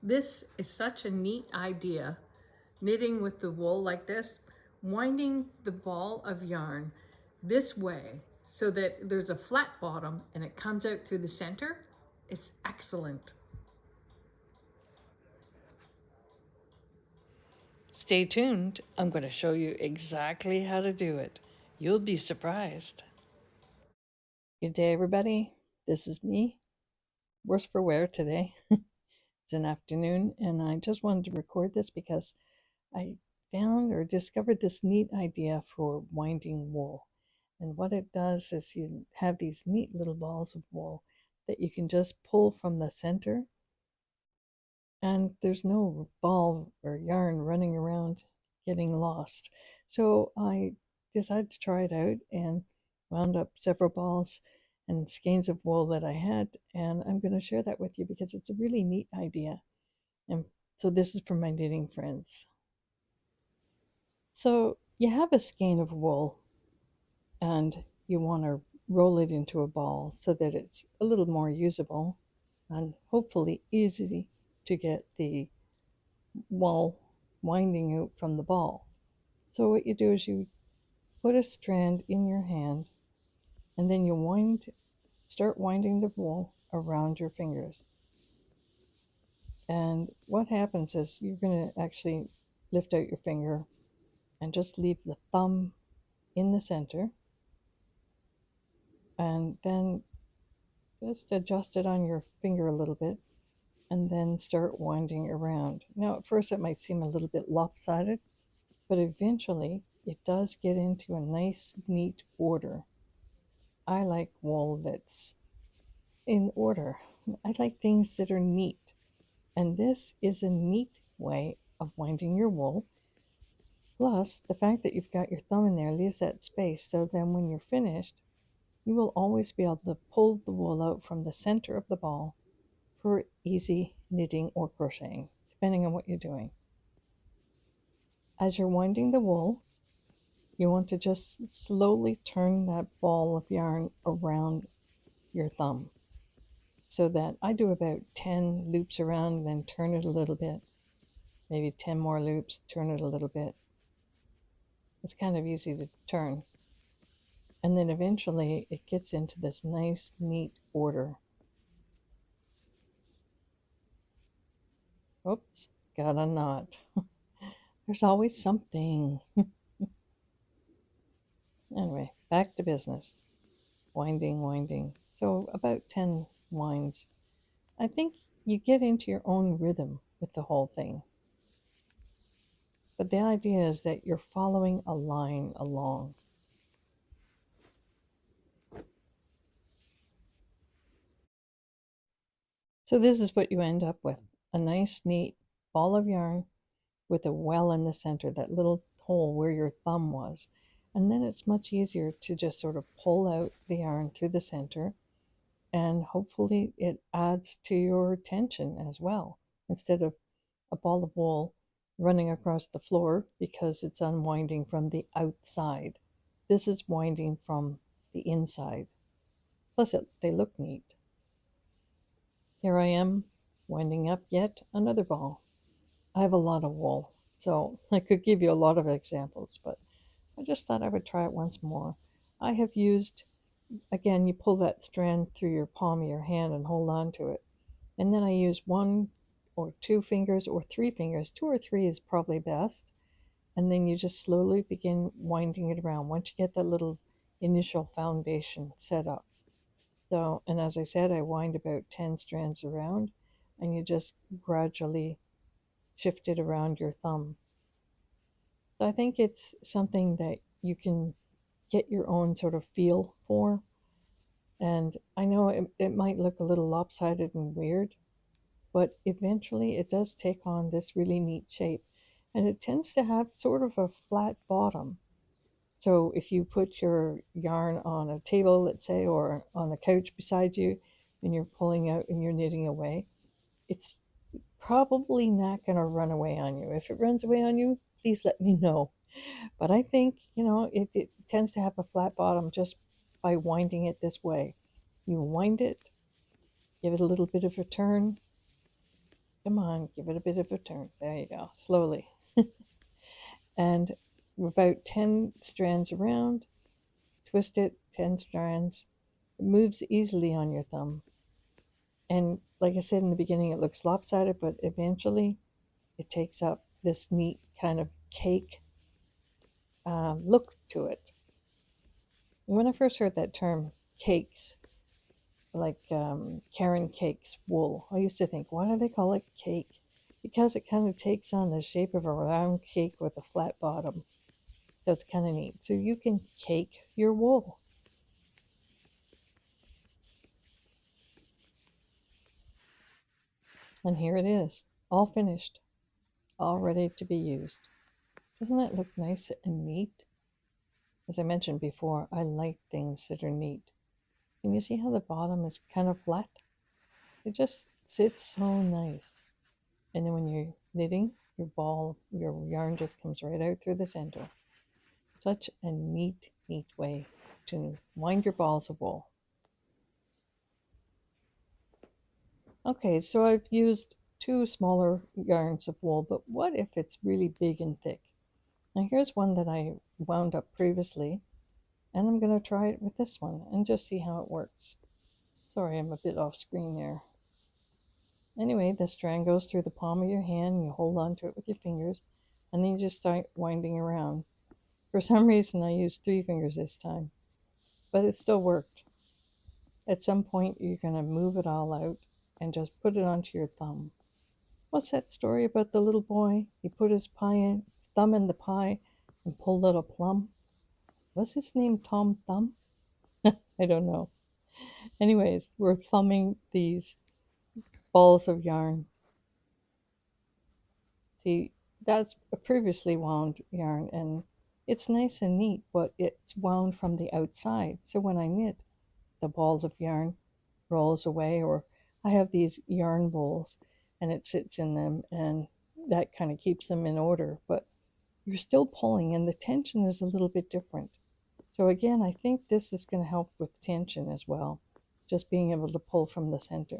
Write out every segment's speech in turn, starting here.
This is such a neat idea. Knitting with the wool like this, winding the ball of yarn this way so that there's a flat bottom and it comes out through the center. It's excellent. Stay tuned. I'm going to show you exactly how to do it. You'll be surprised. Good day, everybody. This is me. Worse for wear today. It's an afternoon, and I just wanted to record this because I found or discovered this neat idea for winding wool. And what it does is you have these neat little balls of wool that you can just pull from the center, and there's no ball or yarn running around getting lost. So I decided to try it out and wound up several balls and skeins of wool that I had, and I'm going to share that with you because it's a really neat idea. And so this is for my knitting friends. So you have a skein of wool and you want to roll it into a ball so that it's a little more usable and hopefully easy to get the wool winding out from the ball. So what you do is you put a strand in your hand and then you start winding the wool around your fingers. And what happens is you're going to actually lift out your finger and just leave the thumb in the center, and then just adjust it on your finger a little bit and then start winding around. Now, at first it might seem a little bit lopsided, but eventually it does get into a nice, neat order. I like wool that's in order. I like things that are neat. And this is a neat way of winding your wool. Plus, the fact that you've got your thumb in there leaves that space, so then when you're finished, you will always be able to pull the wool out from the center of the ball for easy knitting or crocheting, depending on what you're doing. As you're winding the wool, you want to just slowly turn that ball of yarn around your thumb. So that I do about 10 loops around, then turn it a little bit, maybe 10 more loops, turn it a little bit. It's kind of easy to turn. And then eventually it gets into this nice, neat order. Oops, got a knot. There's always something. Anyway, back to business. Winding, winding. So about 10 winds. I think you get into your own rhythm with the whole thing. But the idea is that you're following a line along. So this is what you end up with. A nice, neat ball of yarn with a well in the center, that little hole where your thumb was. And then it's much easier to just sort of pull out the yarn through the center, and hopefully it adds to your tension as well, instead of a ball of wool running across the floor because it's unwinding from the outside. This is winding from the inside. Plus, they look neat. Here I am winding up yet another ball. I have a lot of wool, so I could give you a lot of examples, but I just thought I would try it once more. I have used, again, you pull that strand through your palm of your hand and hold on to it. And then I use one or two fingers or three fingers. Two or three is probably best. And then you just slowly begin winding it around once you get that little initial foundation set up. So, and as I said, I wind about 10 strands around, and you just gradually shift it around your thumb. So I think it's something that you can get your own sort of feel for. And I know it might look a little lopsided and weird, but eventually it does take on this really neat shape. And it tends to have sort of a flat bottom. So if you put your yarn on a table, let's say, or on the couch beside you, and you're pulling out and you're knitting away, it's probably not going to run away on you. If it runs away on you, please let me know. But I think, it tends to have a flat bottom just by winding it this way. You wind it, give it a little bit of a turn, Come on, give it a bit of a turn. There you go, slowly. And about 10 strands around, twist it 10 strands. It moves easily on your thumb. And like I said in the beginning, it looks lopsided, but eventually it takes up this neat kind of cake look to it. When I first heard that term, cakes, like Karen cakes wool, I used to think, why do they call it cake? Because it kind of takes on the shape of a round cake with a flat bottom. That's kind of neat. So you can cake your wool. And here it is, all finished, all ready to be used. Doesn't that look nice and neat? As I mentioned before, I like things that are neat. Can you see how the bottom is kind of flat? It just sits so nice. And then when you're knitting, your yarn just comes right out through the center. Such a neat, neat way to wind your balls of wool. Okay, so I've used 2 smaller yarns of wool, but what if it's really big and thick? Now here's one that I wound up previously, and I'm going to try it with this one and just see how it works. Sorry, I'm a bit off screen there. Anyway, the strand goes through the palm of your hand, and you hold on to it with your fingers, and then you just start winding around. For some reason, I used 3 fingers this time, but it still worked. At some point, you're going to move it all out and just put it onto your thumb. What's that story about the little boy? He put his thumb in the pie and pulled out a plum. Was his name Tom Thumb? I don't know. Anyways, we're thumbing these balls of yarn. See, that's a previously wound yarn, and it's nice and neat, but it's wound from the outside. So when I knit, the balls of yarn rolls away, or I have these yarn bowls and it sits in them, and that kind of keeps them in order, but you're still pulling, and the tension is a little bit different. So again, I think this is going to help with tension as well, just being able to pull from the center.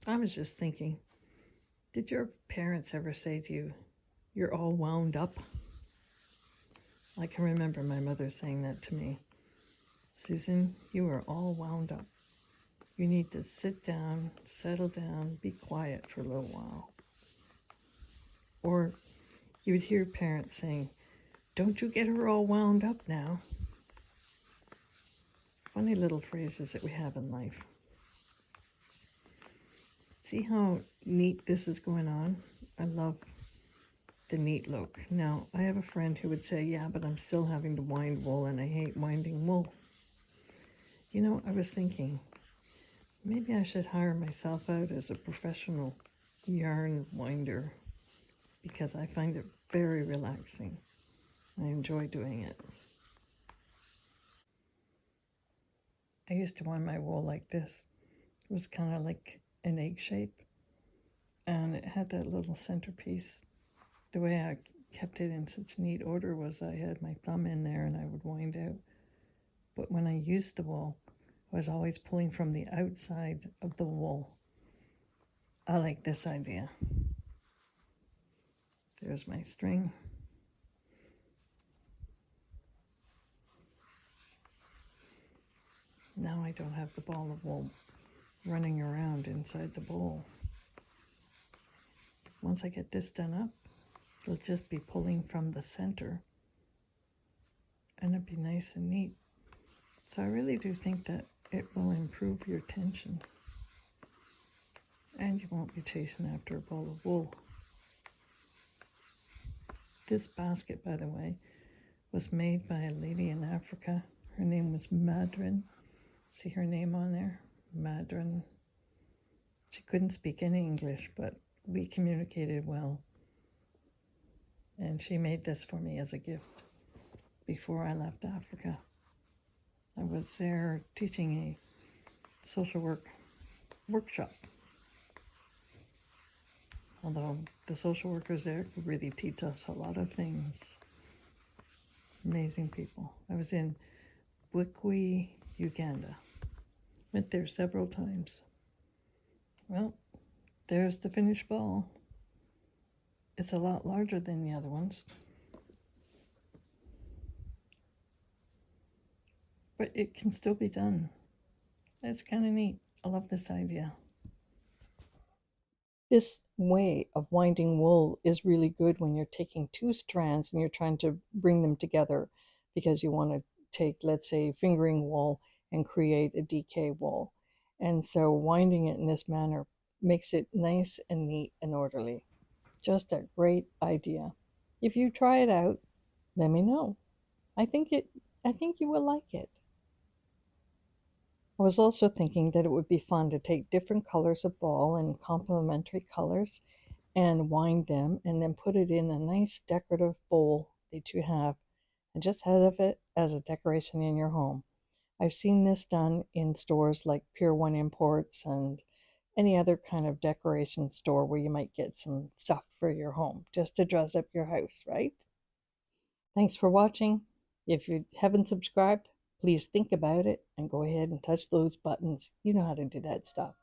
I was just thinking, did your parents ever say to you, "You're all wound up"? I can remember my mother saying that to me. "Susan, you are all wound up. You need to sit down, settle down, be quiet for a little while." Or you would hear parents saying, "Don't you get her all wound up now." Funny little phrases that we have in life. See how neat this is going on? I love the neat look. Now, I have a friend who would say, "Yeah, but I'm still having to wind wool and I hate winding wool." You know, I was thinking, maybe I should hire myself out as a professional yarn winder, because I find it very relaxing. I enjoy doing it. I used to wind my wool like this. It was kind of like an egg shape, and it had that little centerpiece. The way I kept it in such neat order was I had my thumb in there and I would wind out. But when I used the wool, I was always pulling from the outside of the wool. I like this idea. There's my string. Now I don't have the ball of wool running around inside the bowl. Once I get this done up, it'll just be pulling from the center, and it'll be nice and neat. So I really do think that it will improve your tension, and you won't be chasing after a ball of wool. This basket, by the way, was made by a lady in Africa. Her name was Madrin. See her name on there? Madrin. She couldn't speak any English, but we communicated well. And she made this for me as a gift before I left Africa. I was there teaching a social work workshop. Although the social workers there could really teach us a lot of things. Amazing people. I was in Bwikwi, Uganda. Went there several times. Well, there's the finished ball. It's a lot larger than the other ones, but it can still be done. It's kind of neat. I love this idea. This way of winding wool is really good when you're taking two strands and you're trying to bring them together because you want to take, let's say, fingering wool and create a DK wool. And so winding it in this manner makes it nice and neat and orderly. Just a great idea. If you try it out, let me know. I think it I think you will like it. I was also thinking that it would be fun to take different colors of ball and complementary colors and wind them and then put it in a nice decorative bowl that you have and just have it as a decoration in your home. I've seen this done in stores like Pier 1 Imports and any other kind of decoration store where you might get some stuff for your home just to dress up your house, right? Thanks for watching. If you haven't subscribed, please think about it and go ahead and touch those buttons. You know how to do that stuff.